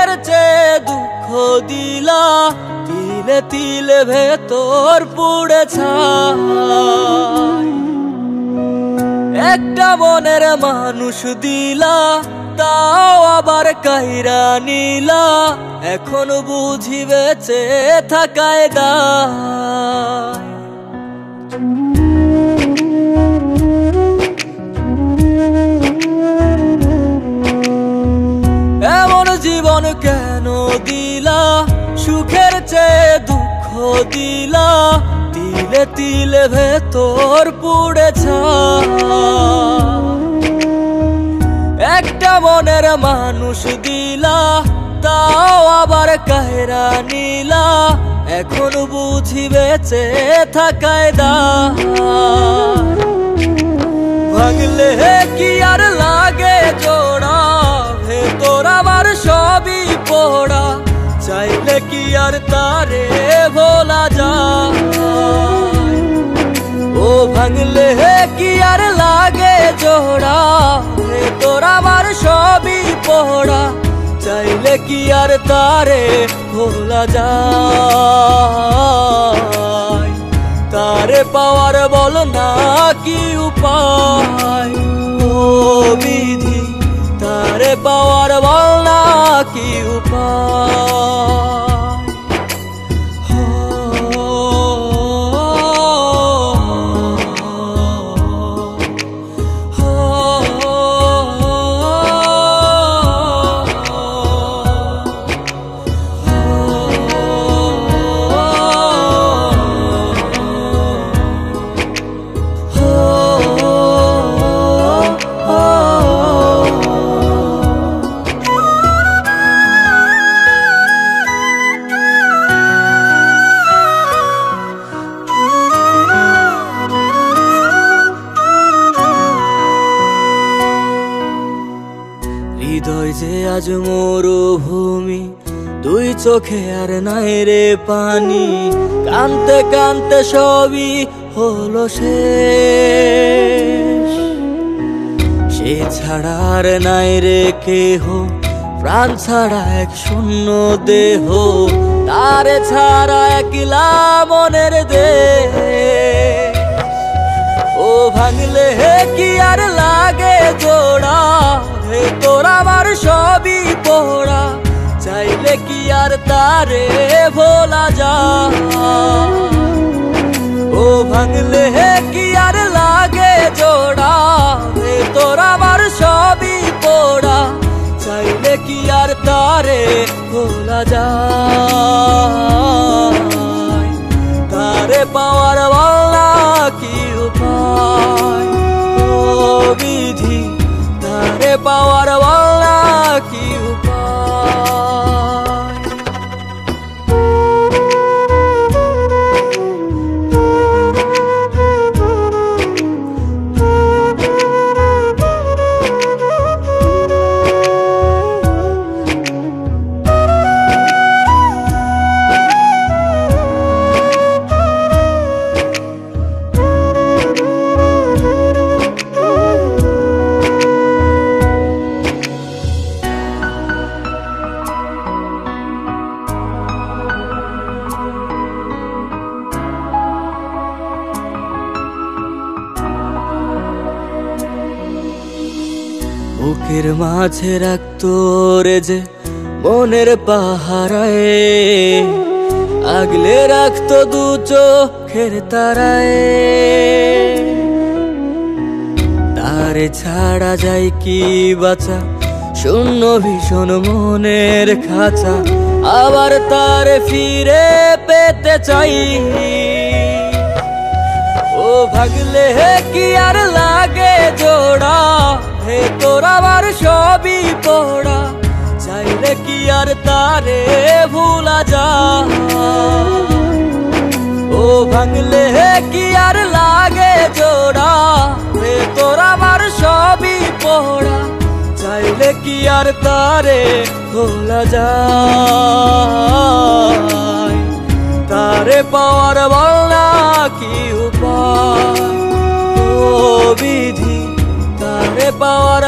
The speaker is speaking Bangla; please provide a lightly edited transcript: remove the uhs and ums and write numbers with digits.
সুখের চেয়ে দুঃখ দিলা, তিলে তিলে ভেতর পুড়ে ছাই। একটা মনের মানুষ দিলা, তাও আবার কাইরা নিলা, এখন বুঝি বেঁচে থাকায় দায়। এমন জীবন কেন দিলা, সুখের চেয়ে দুঃখ দিলা, তিলে তিলে ভেতর পুড়ে ছাই। একটা মনের মানুষ দিলা, তাও আবার কাহেরা নিলা, এখন বুঝি বেঁচে থাকায় দায়। ভাঙলে কি আর লাগে জোড়া, ভেতর আমার সবই পোড়া, চাইলে কি আর তারে ভোলা যায়। ও ভাঙলে কি আর লাগে জোড়া, ভেতর আমার সবই পোড়া, চাইলে কি আর তারে ভোলা যায়। তারে পাওয়ার বল না কি উপায়, ও বিধি তারে পাওয়ার বল না কি উপায়। হৃদয় যে আজ মরুভূমি, দুই চোখে আর নাই রে পানি, কানতে কানতে সবই হলো শেষ। সে ছাড়া আর নাই রে কেহ, প্রাণ ছাড়া এক শূন্য দেহ, তারে ছাড়া একলা মনের দেহ। ও ভাঙলে কি আর লাগে জোড়া, ভেতর আমার সবই পোড়া, চাইলে কি আর তারে ভোলা যায়। ও ভাঙলে কি আর লাগে জোড়া, ভেতর আমার সবই পোড়া, চাইলে কি আর তারে ভোলা যায়। তারে পাওয়ার বলা কি উপায়, ও বিধি তারে পাওয়ার বলা কি উপায়। বুকের মাঝে রাখতো রে যে মনের পাহারায়, আগলে রাখতো দু চোখের তারায়। তারে ছাড়া যায় কি বাঁচা, শূন্য ভীষণ মনের খাঁচা, আবার তারে ফিরে পেতে চাই। ও ভাগলে কি আর লাগে জোড়া, ভেতর আমার সবই পোড়া, চাইলে কি আর তারে ভুলা যায়। ও ভাঙলে কি আর লাগে জোড়া, ভেতর আমার সবই পোড়া, চাইলে কি আর তারে ভোলা যায়। তারে পাওয়ার বলা কি উপায়, ও বিধি তারে পাওয়ার